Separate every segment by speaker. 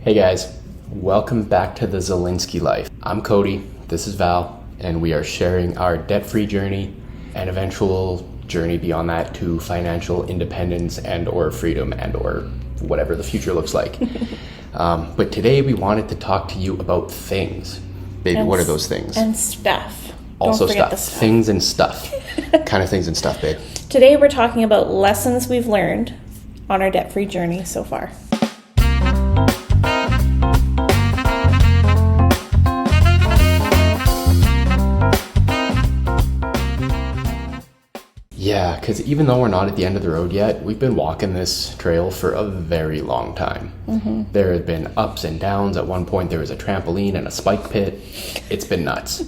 Speaker 1: Hey guys, welcome back to the Zilinski life. I'm Cody, this is Val, and we are sharing our debt-free journey and eventual journey beyond that to financial independence and or freedom and or whatever the future looks like. But today we wanted to talk to you about things. Baby, what are those things?
Speaker 2: And stuff.
Speaker 1: Also stuff. Things and stuff. Kind of things and stuff, babe.
Speaker 2: Today we're talking about lessons we've learned on our debt-free journey so far.
Speaker 1: Yeah, because even though we're not at the end of the road yet, we've been walking this trail for a very long time. Mm-hmm. There have been ups and downs. At one point, there was a trampoline and a spike pit. It's been nuts.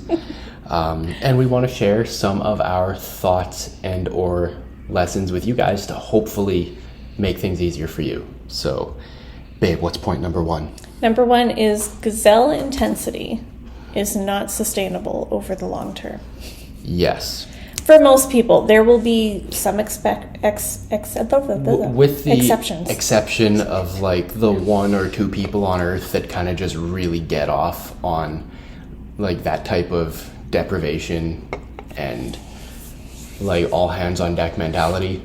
Speaker 1: And we want to share some of our thoughts and or lessons with you guys to hopefully make things easier for you. So, babe, what's point number one?
Speaker 2: Number one is Gazelle Intensity is not sustainable over the long term.
Speaker 1: Yes.
Speaker 2: For most people, there will be some with the exceptions.
Speaker 1: Exception of like the one or two people on earth that kind of just really get off on like that type of deprivation and like all hands on deck mentality.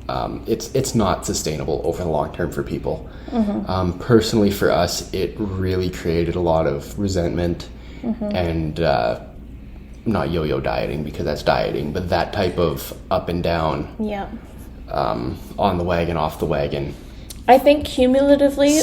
Speaker 1: It's not sustainable over the long term for people. Mm-hmm. Personally, for us, it really created a lot of resentment and not yo-yo dieting because that's dieting, but that type of up and down, on the wagon, off the wagon. I think cumulatively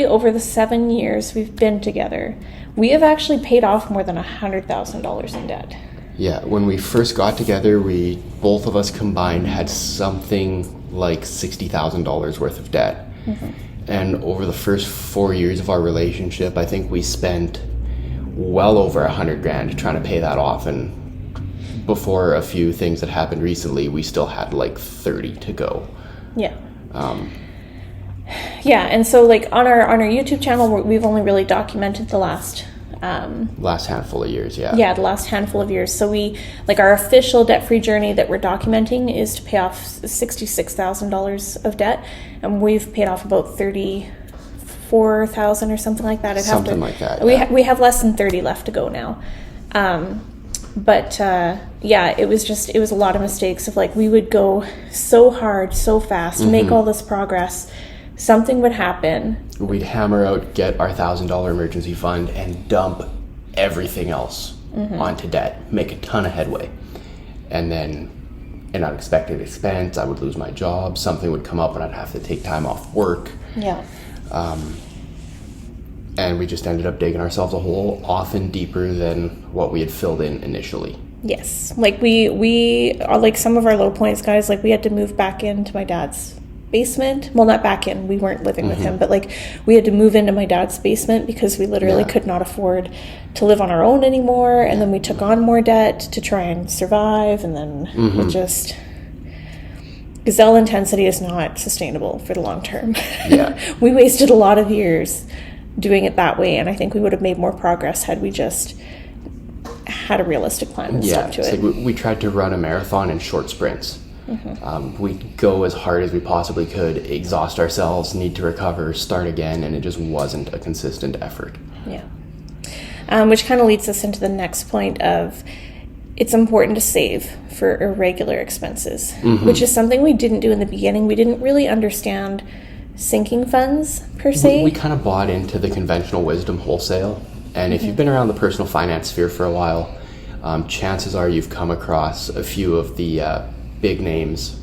Speaker 2: over the 7 years we've been together, we have actually paid off more than $100,000 in debt.
Speaker 1: Yeah, when we first got together, we both of us combined had something like $60,000 worth of debt. Mm-hmm. And over the first 4 years of our relationship, I think we spent well over $100,000 trying to pay that off, and before a few things that happened recently, we still had like 30 to go.
Speaker 2: And so like on our YouTube channel, we've only really documented the last
Speaker 1: handful of years. The
Speaker 2: last handful of years. So we like our official debt-free journey that we're documenting is to pay off $66,000 of debt, and we've paid off about 34,000 or something like that. We have less than 30 left to go now. It was a lot of mistakes of like we would go so hard, so fast, make all this progress. Something would happen.
Speaker 1: We'd hammer out, get our $1,000 emergency fund, and dump everything else onto debt, make a ton of headway. And then an unexpected expense, I would lose my job, something would come up and I'd have to take time off work. And we just ended up digging ourselves a hole often deeper than what we had filled in initially.
Speaker 2: Yes. Like we are like some of our low points, guys, like we had to move back into my dad's basement. Well, not back in, we weren't living with him, but like we had to move into my dad's basement because we literally could not afford to live on our own anymore. And then we took on more debt to try and survive. And then it just... Gazelle Intensity is not sustainable for the long term. We wasted a lot of years doing it that way, and I think we would have made more progress had we just had a realistic plan and stuck to it.
Speaker 1: Like we tried to run a marathon in short sprints. We'd go as hard as we possibly could, exhaust ourselves, need to recover, start again, and it just wasn't a consistent effort.
Speaker 2: Which kind of leads us into the next point of it's important to save for irregular expenses, which is something we didn't do in the beginning. We didn't really understand sinking funds per se.
Speaker 1: We kind of bought into the conventional wisdom wholesale, and if you've been around the personal finance sphere for a while, chances are you've come across a few of the big names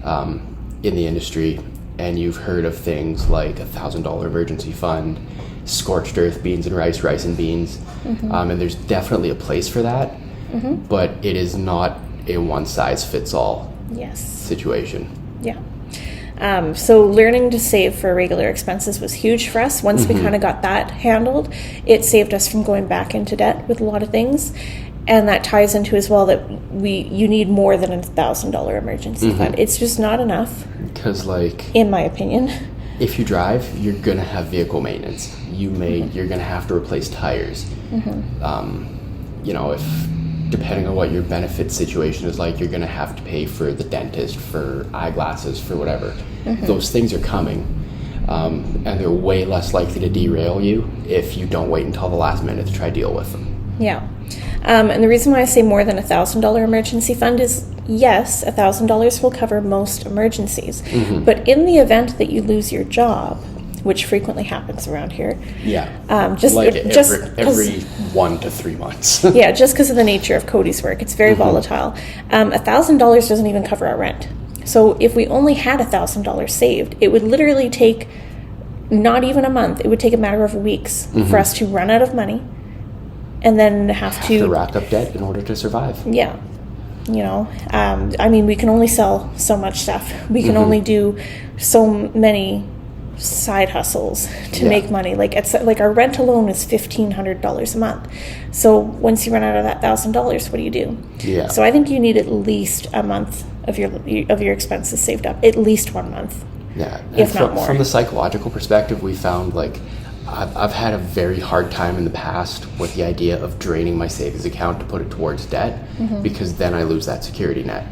Speaker 1: in the industry, and you've heard of things like $1,000 emergency fund, scorched earth, beans and rice and beans, and there's definitely a place for that, but it is not a one-size-fits-all situation. So learning to save for regular expenses was huge for us. Once we kind of got that handled, it saved us from going back into debt with a lot of things. And that ties into as well that you need more than $1,000 emergency fund. It's just not enough. Because like,
Speaker 2: in my opinion,
Speaker 1: if you drive, you're gonna have vehicle maintenance. You're gonna have to replace tires. If depending on what your benefit situation is like, you're gonna have to pay for the dentist, for eyeglasses, for whatever. Those things are coming. and they're way less likely to derail you if you don't wait until the last minute to try to deal with them.
Speaker 2: Yeah. And the reason why I say more than $1,000 emergency fund is, yes, $1,000 will cover most emergencies. But in the event that you lose your job, which frequently happens around here.
Speaker 1: Every 1 to 3 months.
Speaker 2: Yeah, just because of the nature of Cody's work. It's very volatile. $1,000 doesn't even cover our rent. So if we only had $1,000 saved, it would literally take not even a month. It would take a matter of weeks for us to run out of money and then have to
Speaker 1: rack up debt in order to survive.
Speaker 2: Yeah. I mean, we can only sell so much stuff. We can only do so many side hustles to make money. Like our rent alone is $1,500 a month. So once you run out of that $1,000, what do you do?
Speaker 1: Yeah.
Speaker 2: So I think you need at least a month of your expenses saved up. At least 1 month.
Speaker 1: Yeah.
Speaker 2: If not more.
Speaker 1: From the psychological perspective, we found I've had a very hard time in the past with the idea of draining my savings account to put it towards debt because then I lose that security net.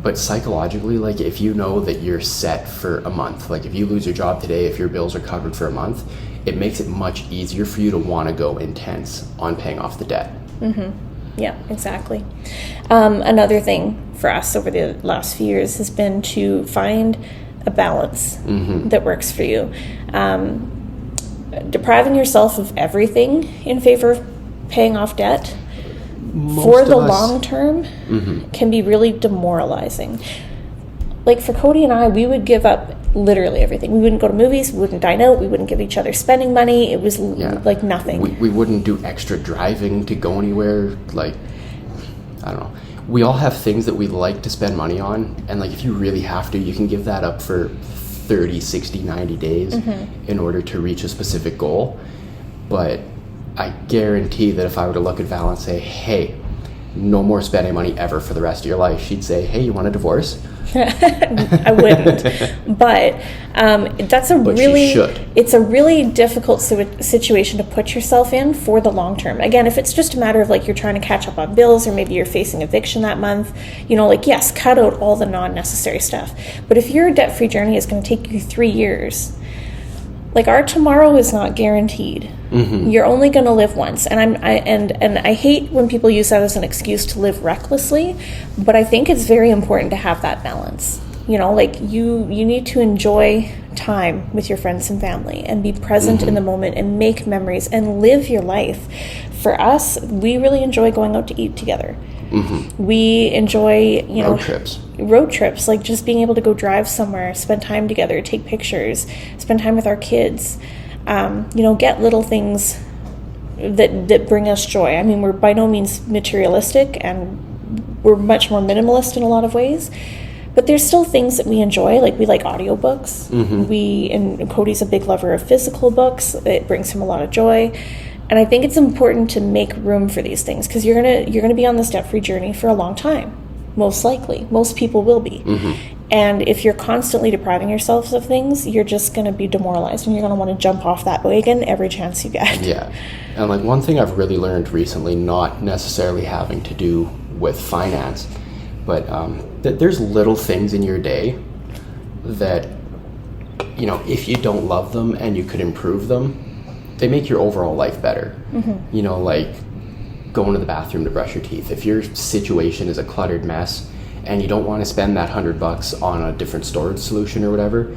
Speaker 1: But psychologically, if you know that you're set for a month, if you lose your job today, if your bills are covered for a month, it makes it much easier for you to want to go intense on paying off the debt.
Speaker 2: Yeah, exactly. Another thing for us over the last few years has been to find a balance that works for you. Depriving yourself of everything in favor of paying off debt for the long term can be really demoralizing. For Cody and I, we would give up literally everything. We wouldn't go to movies, we wouldn't dine out, we wouldn't give each other spending money. It was nothing.
Speaker 1: We wouldn't do extra driving to go anywhere. I don't know. We all have things that we like to spend money on, and if you really have to, you can give that up for 30, 60, 90 days in order to reach a specific goal. But I guarantee that if I were to look at Val and say, hey, no more spending money ever for the rest of your life, she'd say, hey, you want a divorce?
Speaker 2: I wouldn't. But it's a really difficult situation to put yourself in for the long term. Again, if it's just a matter of you're trying to catch up on bills, or maybe you're facing eviction that month, yes, cut out all the non-necessary stuff. But if your debt-free journey is going to take you 3 years, our tomorrow is not guaranteed. You're only going to live once, and I hate when people use that as an excuse to live recklessly, but I think it's very important to have that balance. You need to enjoy time with your friends and family and be present in the moment and make memories and live your life. For us, we really enjoy going out to eat together. We enjoy, road trips, just being able to go drive somewhere, spend time together, take pictures, spend time with our kids, get little things that bring us joy. I mean, we're by no means materialistic, and we're much more minimalist in a lot of ways, but there's still things that we enjoy. We like audiobooks. And Cody's a big lover of physical books. It brings him a lot of joy. And I think it's important to make room for these things, because you're gonna be on this debt-free journey for a long time, most likely. Most people will be. And if you're constantly depriving yourself of things, you're just going to be demoralized, and you're going to want to jump off that wagon every chance you get.
Speaker 1: Yeah. And one thing I've really learned recently, not necessarily having to do with finance, but that there's little things in your day that, if you don't love them and you could improve them, they make your overall life better. Going to the bathroom to brush your teeth. If your situation is a cluttered mess and you don't want to spend that $100 on a different storage solution or whatever,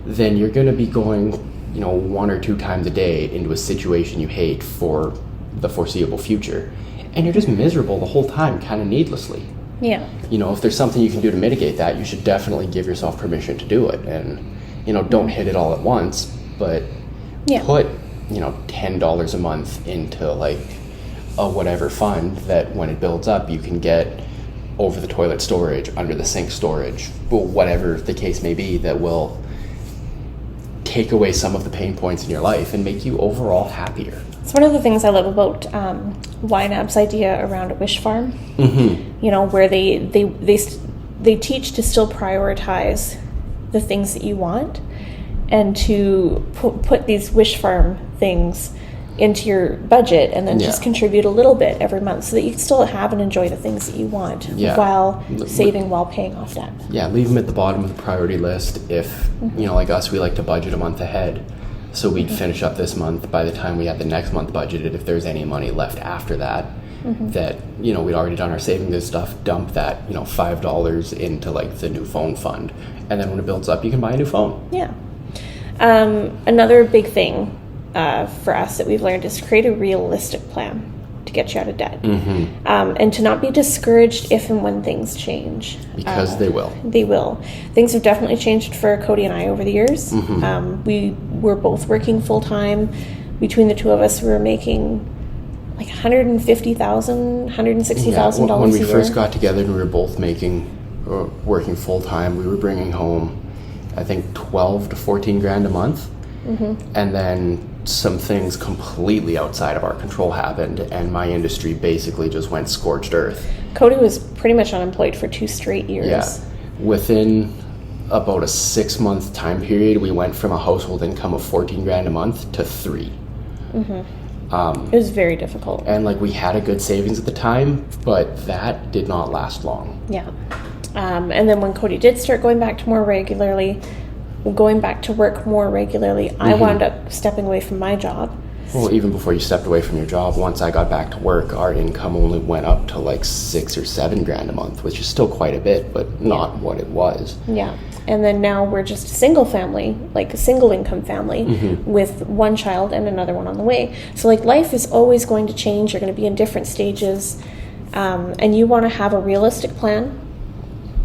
Speaker 1: then you're going to be going, 1 or 2 times a day into a situation you hate for the foreseeable future. And you're just miserable the whole time, kind of needlessly.
Speaker 2: Yeah.
Speaker 1: If there's something you can do to mitigate that, you should definitely give yourself permission to do it. And, don't hit it all at once, but put, $10 a month into a whatever fund that when it builds up, you can get over the toilet storage, under the sink storage, whatever the case may be, that will take away some of the pain points in your life and make you overall happier.
Speaker 2: It's one of the things I love about YNAB's idea around a wish farm, where they teach to still prioritize the things that you want, and to put these wish farm things into your budget and then
Speaker 1: Yeah.
Speaker 2: just contribute a little bit every month so that you can still have and enjoy the things that you want
Speaker 1: Yeah.
Speaker 2: while saving, while paying off debt.
Speaker 1: Yeah, leave them at the bottom of the priority list. If, like us, we like to budget a month ahead. So we'd finish up this month. By the time we had the next month budgeted, if there's any money left after that, that, we'd already done our savings and stuff, dump that, $5 into like the new phone fund. And then when it builds up, you can buy a new phone.
Speaker 2: Yeah. Another big thing for us that we've learned is to create a realistic plan to get you out of debt. And to not be discouraged if and when things change.
Speaker 1: Because they will.
Speaker 2: They will. Things have definitely changed for Cody and I over the years. We were both working full time. Between the two of us, we were making like $150,000, $160,000
Speaker 1: When
Speaker 2: a
Speaker 1: we
Speaker 2: year.
Speaker 1: first got together and we were both working full time, we were bringing home, I think, 12 to 14 grand a month. And then some things completely outside of our control happened, and my industry basically just went scorched earth.
Speaker 2: Cody was pretty much unemployed for 2 straight years.
Speaker 1: Yeah. Within about a 6-month time period, we went from a household income of 14 grand a month to 3.
Speaker 2: It was very difficult.
Speaker 1: And like, we had a good savings at the time, but that did not last long.
Speaker 2: Yeah. And then when Cody did start going back to work more regularly, I wound up stepping away from my job.
Speaker 1: Well, even before you stepped away from your job, once I got back to work, our income only went up to like 6 or 7 grand a month, which is still quite a bit, but not what it was.
Speaker 2: Yeah. And then now we're just a single family, like a single income family with one child and another one on the way. So like, life is always going to change. You're going to be in different stages. And you want to have a realistic plan.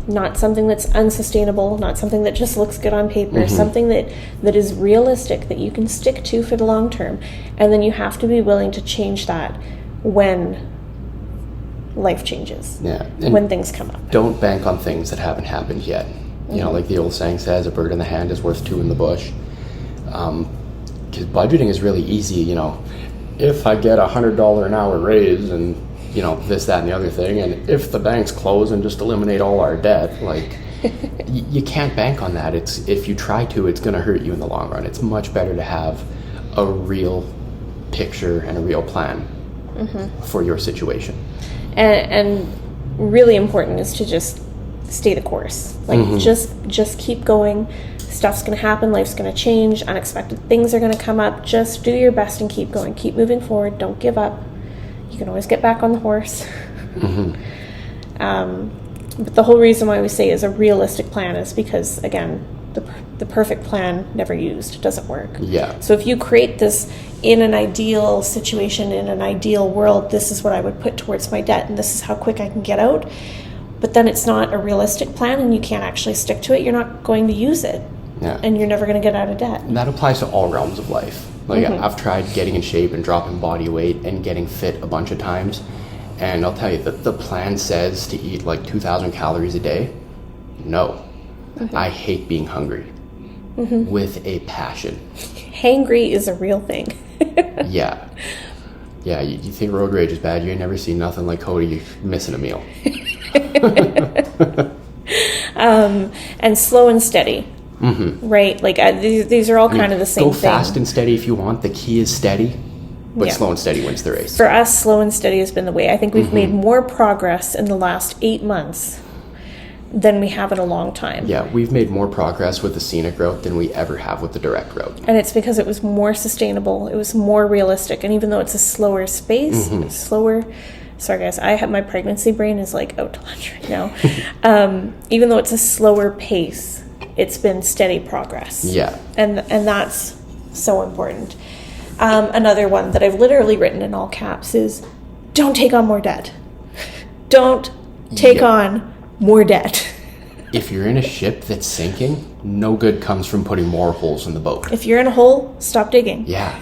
Speaker 2: Not something that's unsustainable, not something that just looks good on paper, something that is realistic, that you can stick to for the long term. And then you have to be willing to change that when life changes, when things come up.
Speaker 1: Don't bank on things that haven't happened yet. Like the old saying says, a bird in the hand is worth 2 in the bush. Because budgeting is really easy, if I get $100 an hour raise and this, that, and the other thing, and if the banks close and just eliminate all our debt, like, you can't bank on that. If you try to, it's going to hurt you in the long run. It's much better to have a real picture and a real plan for your situation.
Speaker 2: And really important is to just stay the course. Like, just keep going. Stuff's going to happen. Life's going to change. Unexpected things are going to come up. Just do your best and keep going. Keep moving forward. Don't give up. You can always get back on the horse. But the whole reason why we say is a realistic plan is because, again, the perfect plan never used. It doesn't work.
Speaker 1: Yeah.
Speaker 2: So if you create this in an ideal situation, in an ideal world, this is what I would put towards my debt, and this is how quick I can get out. But then it's not a realistic plan, and you can't actually stick to it. You're not going to use it.
Speaker 1: Yeah.
Speaker 2: And you're never going to get out of debt.
Speaker 1: And that applies to all realms of life. Like, I've tried getting in shape and dropping body weight and getting fit a bunch of times. And I'll tell you, the plan says to eat like 2,000 calories a day. No. I hate being hungry. With a passion.
Speaker 2: Hangry is a real thing.
Speaker 1: Yeah. Yeah, you think road rage is bad. You ain't never seen nothing like Cody. You're missing a meal.
Speaker 2: And slow and steady. Right? Like, these are all kind of the same thing.
Speaker 1: Go fast and steady if you want. The key is steady, but slow and steady wins the race.
Speaker 2: For us, slow and steady has been the way. I think we've made more progress in the last 8 months than we have in a long time.
Speaker 1: Yeah, we've made more progress with the scenic route than we ever have with the direct route.
Speaker 2: And it's because it was more sustainable. It was more realistic. And even though it's a slower space, sorry guys, my pregnancy brain is like out to lunch right now. Even though it's a slower pace, it's been steady progress.
Speaker 1: Yeah.
Speaker 2: And that's so important. Another one that I've literally written in all caps is, don't take on more debt. Don't take on more debt.
Speaker 1: If you're in a ship that's sinking, no good comes from putting more holes in the boat.
Speaker 2: If you're in a hole, stop digging.
Speaker 1: Yeah.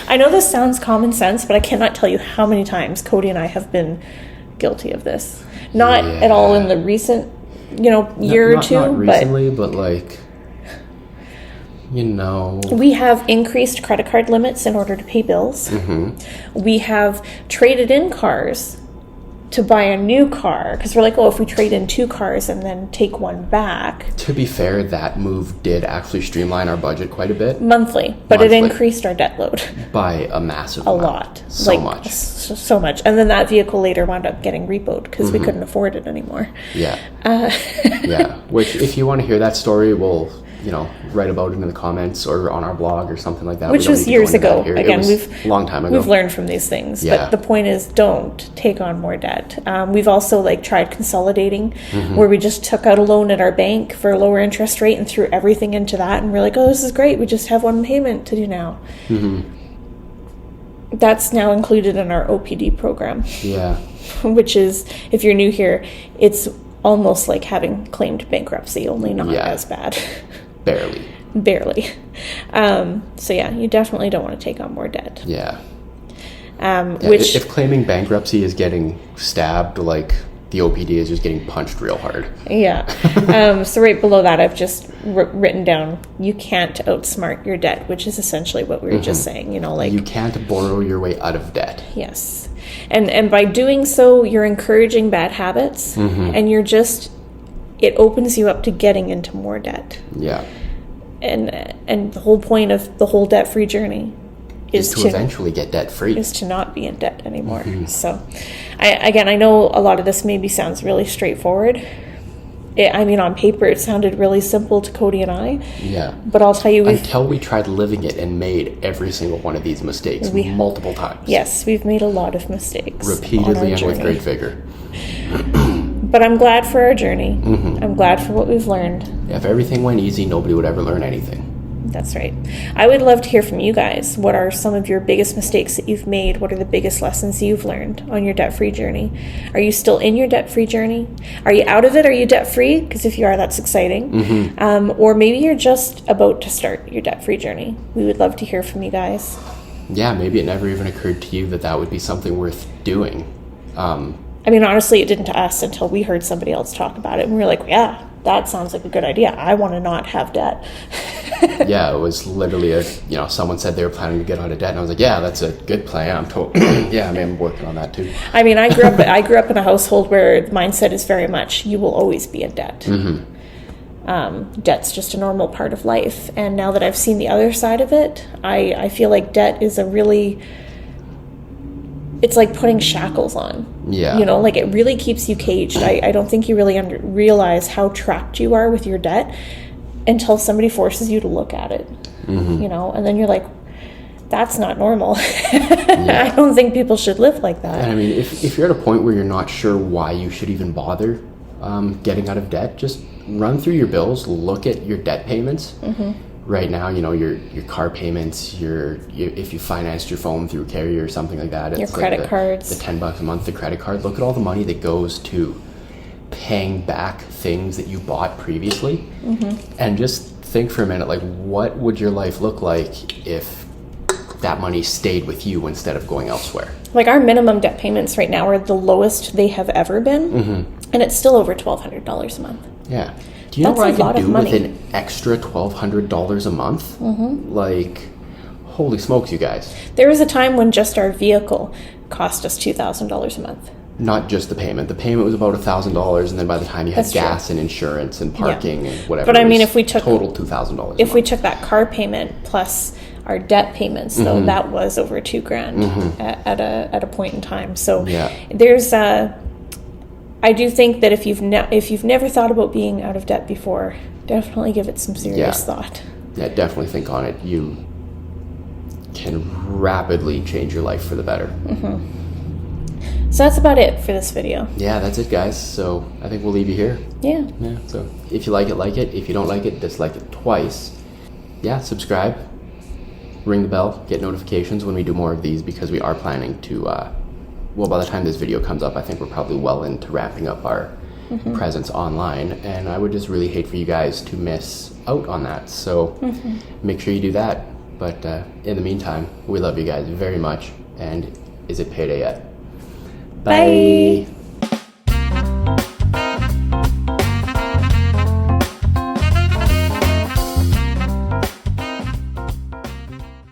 Speaker 2: I know this sounds common sense, but I cannot tell you how many times Cody and I have been guilty of this. Not at all in the recent, year or two.
Speaker 1: Not recently, but like,
Speaker 2: we have increased credit card limits in order to pay bills. We have traded in cars to buy a new car, because we're like, oh, if we trade in 2 cars and then take one back.
Speaker 1: To be fair, that move did actually streamline our budget quite a bit.
Speaker 2: Monthly. But it increased our debt load.
Speaker 1: By a massive
Speaker 2: a
Speaker 1: amount.
Speaker 2: lot.
Speaker 1: So much.
Speaker 2: So much. And then that vehicle later wound up getting repoed because we couldn't afford it anymore.
Speaker 1: Yeah. Yeah. Which, if you want to hear that story, we'll, write about it in the comments or on our blog or something like that.
Speaker 2: Which was years ago. Again,
Speaker 1: a long time ago.
Speaker 2: We've learned from these things.
Speaker 1: Yeah.
Speaker 2: But the point is, don't take on more debt. We've also tried consolidating, where we just took out a loan at our bank for a lower interest rate and threw everything into that. And we're like, oh, this is great. We just have one payment to do now. That's now included in our OPD program.
Speaker 1: Yeah.
Speaker 2: Which is, if you're new here, it's almost like having claimed bankruptcy, only not as bad. Barely. So yeah, you definitely don't want to take on more debt.
Speaker 1: Yeah.
Speaker 2: Which,
Speaker 1: if claiming bankruptcy is getting stabbed, like the OPD is just getting punched real hard.
Speaker 2: Yeah. So right below that, I've just written down, you can't outsmart your debt, which is essentially what we were just saying. You
Speaker 1: can't borrow your way out of debt.
Speaker 2: Yes. And by doing so, you're encouraging bad habits, and it opens you up to getting into more debt.
Speaker 1: Yeah.
Speaker 2: And the whole point of the whole debt-free journey is
Speaker 1: to eventually get debt-free.
Speaker 2: Is to not be in debt anymore. So, I know a lot of this maybe sounds really straightforward. On paper, it sounded really simple to Cody and I.
Speaker 1: Yeah.
Speaker 2: But I'll tell you...
Speaker 1: Until we tried living it and made every single one of these mistakes multiple times.
Speaker 2: Yes, we've made a lot of mistakes.
Speaker 1: Repeatedly and with great vigor.
Speaker 2: But I'm glad for our journey. I'm glad for what we've learned.
Speaker 1: If everything went easy, nobody would ever learn anything.
Speaker 2: That's right. I would love to hear from you guys. What are some of your biggest mistakes that you've made? What are the biggest lessons you've learned on your debt-free journey? Are you still in your debt-free journey? Are you out of it? Are you debt-free? Because if you are, that's exciting. Or maybe you're just about to start your debt-free journey. We would love to hear from you guys.
Speaker 1: Yeah, maybe it never even occurred to you that would be something worth doing.
Speaker 2: Honestly, it didn't to us until we heard somebody else talk about it. And we were like, yeah, that sounds like a good idea. I want to not have debt.
Speaker 1: Yeah, it was literally someone said they were planning to get out of debt, and I was like, yeah, that's a good plan. I'm working on that too. I
Speaker 2: grew up in a household where the mindset is very much, you will always be in debt. Debt's just a normal part of life. And now that I've seen the other side of it, I feel like debt is it's like putting shackles on.
Speaker 1: Yeah.
Speaker 2: It really keeps you caged. I don't think you really realize how trapped you are with your debt until somebody forces you to look at it. And then you're like, that's not normal. I don't think people should live like that.
Speaker 1: And if you're at a point where you're not sure why you should even bother getting out of debt, just run through your bills, look at your debt payments. Right now, your car payments, if you financed your phone through Carrier or something like that, it's
Speaker 2: your credit cards,
Speaker 1: the $10 a month, the credit card. Look at all the money that goes to paying back things that you bought previously, and just think for a minute, what would your life look like if that money stayed with you instead of going elsewhere?
Speaker 2: Our minimum debt payments right now are the lowest they have ever been, and it's still over $1,200 a month.
Speaker 1: Yeah. Do you know what I can do with an extra $1,200 a month? Holy smokes, you guys.
Speaker 2: There was a time when just our vehicle cost us $2,000 a month.
Speaker 1: Not just the payment. The payment was about $1,000, and then by the time you had gas and insurance and parking and whatever,
Speaker 2: but if we took
Speaker 1: total $2,000.
Speaker 2: If we took that car payment plus our debt payments, though, that was over $2,000 at a point in time. So there's I do think that if you've never thought about being out of debt before, definitely give it some serious thought. Yeah,
Speaker 1: definitely think on it. You can rapidly change your life for the better.
Speaker 2: So that's about it for this video.
Speaker 1: Yeah, that's it, guys. So I think we'll leave you here.
Speaker 2: Yeah.
Speaker 1: So if you like it. If you don't like it, dislike it twice. Yeah, subscribe. Ring the bell. Get notifications when we do more of these, because we are planning to... by the time this video comes up, I think we're probably well into ramping up our presence online. And I would just really hate for you guys to miss out on that. So make sure you do that. But in the meantime, we love you guys very much. And is it payday yet? Bye.